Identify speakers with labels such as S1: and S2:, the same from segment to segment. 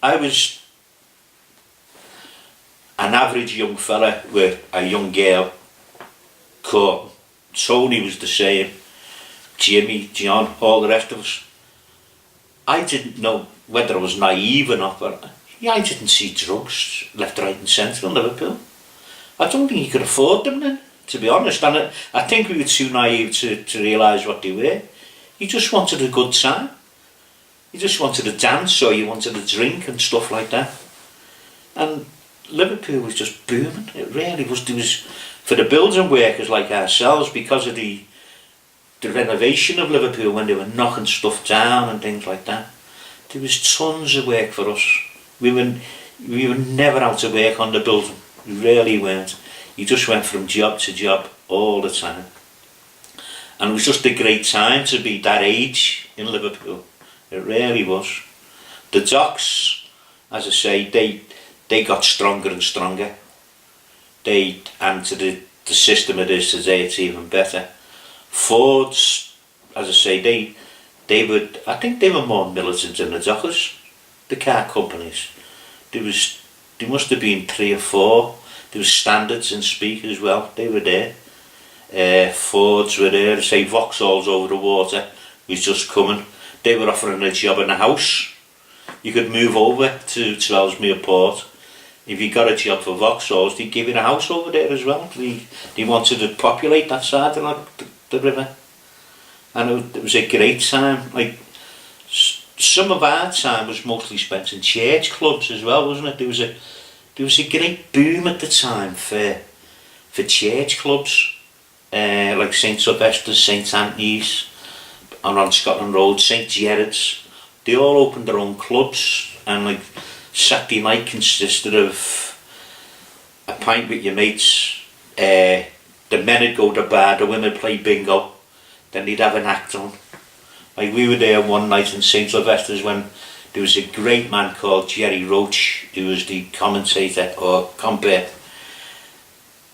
S1: I was an average young fella with a young girl caught. Tony was the same, Jimmy, John, all the rest of us. I didn't know whether I was naive or not, but I didn't see drugs left, right and centre in Liverpool. I don't think you could afford them then, to be honest, and I think we were too naive to realise what they were. You just wanted a good time. You just wanted to dance, or you wanted to drink and stuff like that. And Liverpool was just booming. It really was. There was, for the building workers like ourselves, because of the renovation of Liverpool, when they were knocking stuff down and things like that, there was tons of work for us. We were never out of work on the building. We really weren't. You just went from job to job all the time. And it was just a great time to be that age in Liverpool. It really was. The docks, as I say, they got stronger and stronger. And to the system it is today, it's even better. Fords, as I say, I think they were more militant than the dockers, the car companies. There must have been 3 or 4. There was Standards and Speak as well. They were there. Fords were there. Say Vauxhall's over the water was just coming. They were offering a job in a house. You could move over to Ellesmere Port. If you got a job for Vauxhall's, they'd give you a house over there as well. They wanted to populate that side of the river. And it was a great time. Like, some of our time was mostly spent in church clubs as well, wasn't it? There was a great boom at the time for church clubs, like St Sylvester's, St Anthony's, around Scotland Road, St Gerard's. They all opened their own clubs, and like Saturday night consisted of a pint with your mates. The men would go to the bar, the women would play bingo, then they'd have an act on. Like, we were there one night in St Sylvester's when there was a great man called Jerry Roach, who was the commentator or compere,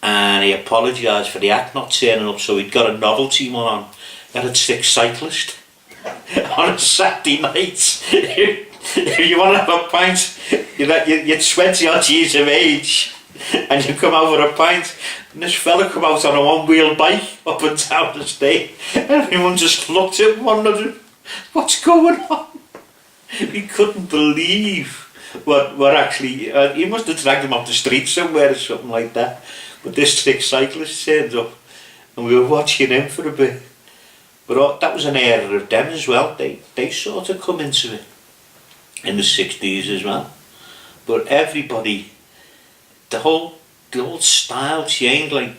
S1: and he apologised for the act not turning up, so he'd got a novelty one on. He had a sick cyclist on a Saturday night. If you want to have a pint, you're 20 odd years of age, and you come out for a pint, and this fella come out on a one-wheel bike up and down the state. Everyone just looked at him wondering, what's going on? He couldn't believe what actually, he must have dragged him off the street somewhere or something like that. But this sick cyclist turned up, and we were watching him for a bit. But that was an era of them as well. They sort of come into it in the 60s as well. But everybody, the whole style changed. Like,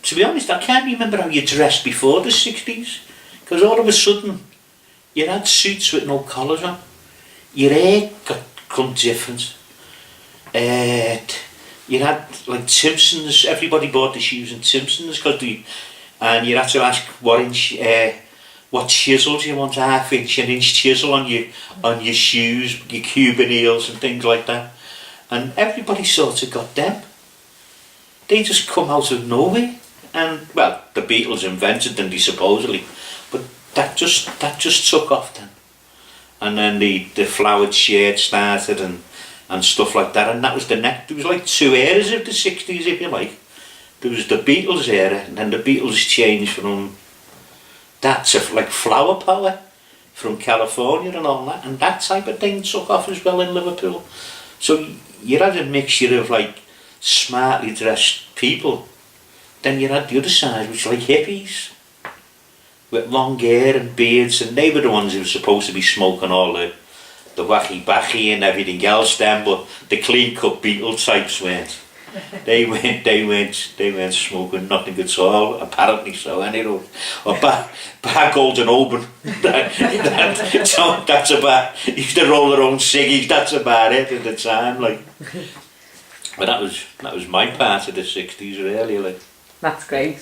S1: to be honest, I can't remember how you dressed before the 60s, because all of a sudden you had suits with no collars on. Your hair got different. You had like Timpsons. Everybody bought the shoes in Timpsons and you had to ask what chisels you want, an inch chisel on your shoes, your Cuban heels and things like that. And everybody sort of got them. They just come out of nowhere. And well, the Beatles invented them, supposedly, but that just took off then. And then the flowered shirt started and stuff like that, and that was the next. There was like 2 eras of the 60s, if you like. There was the Beatles era, and then the Beatles changed from that to like flower power from California and all that, and that type of thing took off as well in Liverpool. So you had a mixture of like smartly dressed people. Then you had the other side, which were like hippies with long hair and beards, and they were the ones who were supposed to be smoking all the wacky backy and everything else then, but the clean cut Beatle types weren't. They weren't smoking nothing at all, apparently so anyway. Or bar Golden Oban. That's about, used to roll their own ciggies, that's about it at the time, like. But that was my part of the 60s really, like.
S2: That's great.